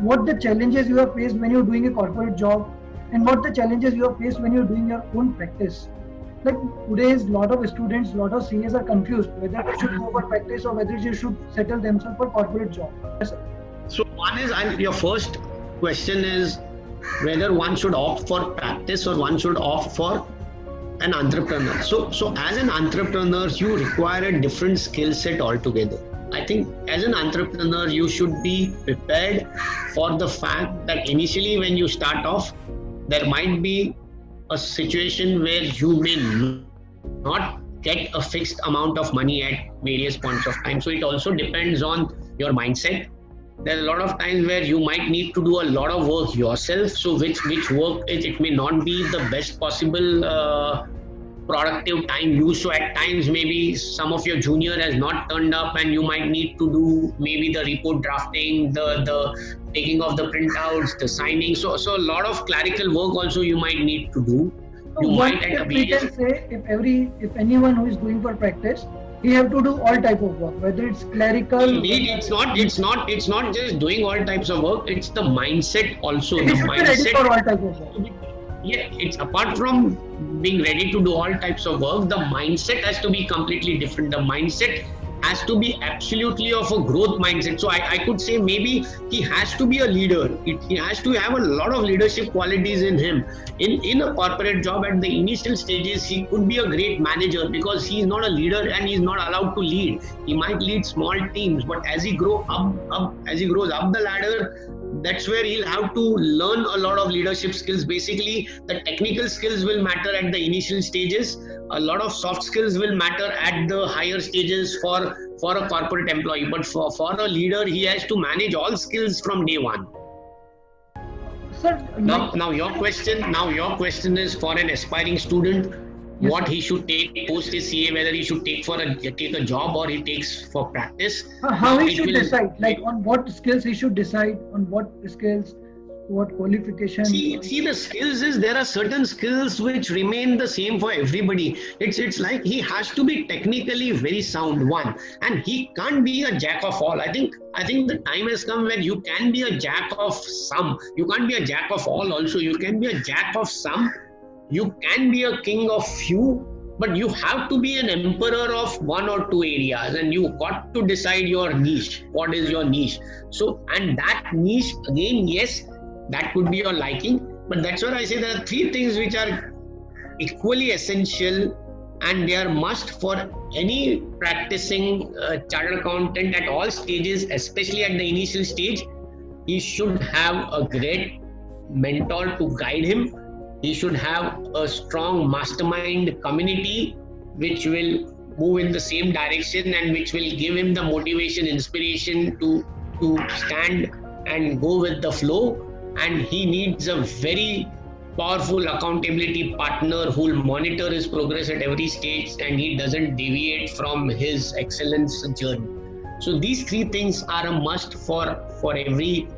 what the challenges you have faced when you're doing a corporate job, and what the challenges you have faced when you're doing your own practice. Like today's lot of students, lot of seniors are confused whether they should go for practice or whether they should settle themselves for corporate job. Yes, sir. So one is, your first question is whether one should opt for practice or one should opt for an entrepreneur. So as an entrepreneur, you require a different skill set altogether. I think as an entrepreneur, you should be prepared for the fact that initially when you start off, there might be a situation where you may not get a fixed amount of money at various points of time. So it also depends on your mindset. There are a lot of times where you might need to do a lot of work yourself. So which work it may not be the best possible productive time used. So at times maybe some of your junior has not turned up and you might need to do maybe the report drafting, the taking of the printouts, the signing. So a lot of clerical work also you might need to do. So what if we can say, if anyone who is going for practice, he have to do all type of work, whether it's clerical. Indeed, it's not just doing all types of work. It's the mindset also. He should be ready for all type of work. Yeah, it's apart from being ready to do all types of work, the mindset has to be completely different. The mindset has to be absolutely of a growth mindset. So I could say maybe he has to be a leader. He has to have a lot of leadership qualities in him. In a corporate job at the initial stages, he could be a great manager because he is not a leader and he is not allowed to lead. He might lead small teams, but as he grows up the ladder, that's where he'll have to learn a lot of leadership skills. Basically, the technical skills will matter at the initial stages. A lot of soft skills will matter at the higher stages for a corporate employee. But for a leader, he has to manage all skills from day one. Sir, now your question is for an aspiring student. Yes, what he should take post his CA, whether he should take a job or he takes for practice. How he should decide, like on what skills he should decide, on what skills, what qualifications. See the skills is, there are certain skills which remain the same for everybody. It's like he has to be technically very sound, one, and he can't be a jack of all. I think the time has come when you can be a jack of some. You can't be a jack of all also. You can be a jack of some. You can be a king of few, but you have to be an emperor of one or two areas, and you got to decide your niche. What is your niche? So, and that niche, again, yes, that could be your liking, but that's where I say there are three things which are equally essential and they are must for any practicing chartered accountant at all stages, especially at the initial stage. He should have a great mentor to guide him. He should have a strong mastermind community which will move in the same direction and which will give him the motivation, inspiration to stand and go with the flow. And he needs a very powerful accountability partner who will monitor his progress at every stage and he doesn't deviate from his excellence journey. So these three things are a must for every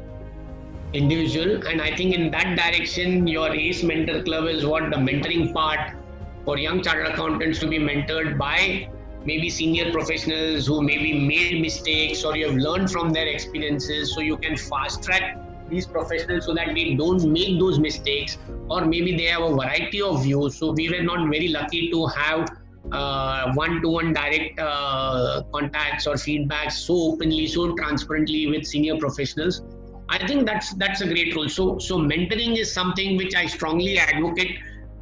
individual, and I think in that direction your ACE Mentor Club is what the mentoring part for young chartered accountants to be mentored by maybe senior professionals who maybe made mistakes or you have learned from their experiences, so you can fast track these professionals so that they don't make those mistakes, or maybe they have a variety of views. So we were not very lucky to have one-to-one direct contacts or feedbacks so openly, so transparently with senior professionals. I think that's a great role. So mentoring is something which I strongly advocate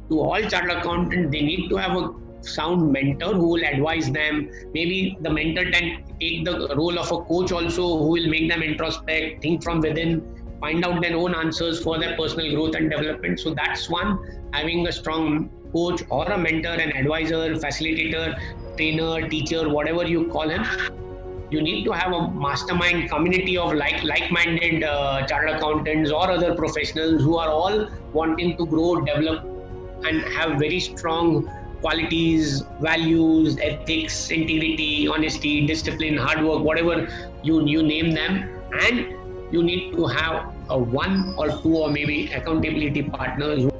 to all chartered accountants. They need to have a sound mentor who will advise them. Maybe the mentor can take the role of a coach also, who will make them introspect, think from within, find out their own answers for their personal growth and development. So that's one, having a strong coach or a mentor, an advisor, facilitator, trainer, teacher, whatever you call him. You need to have a mastermind community of like-minded chartered accountants or other professionals who are all wanting to grow, develop, and have very strong qualities, values, ethics, integrity, honesty, discipline, hard work, whatever you name them. And you need to have a one or two or maybe accountability partners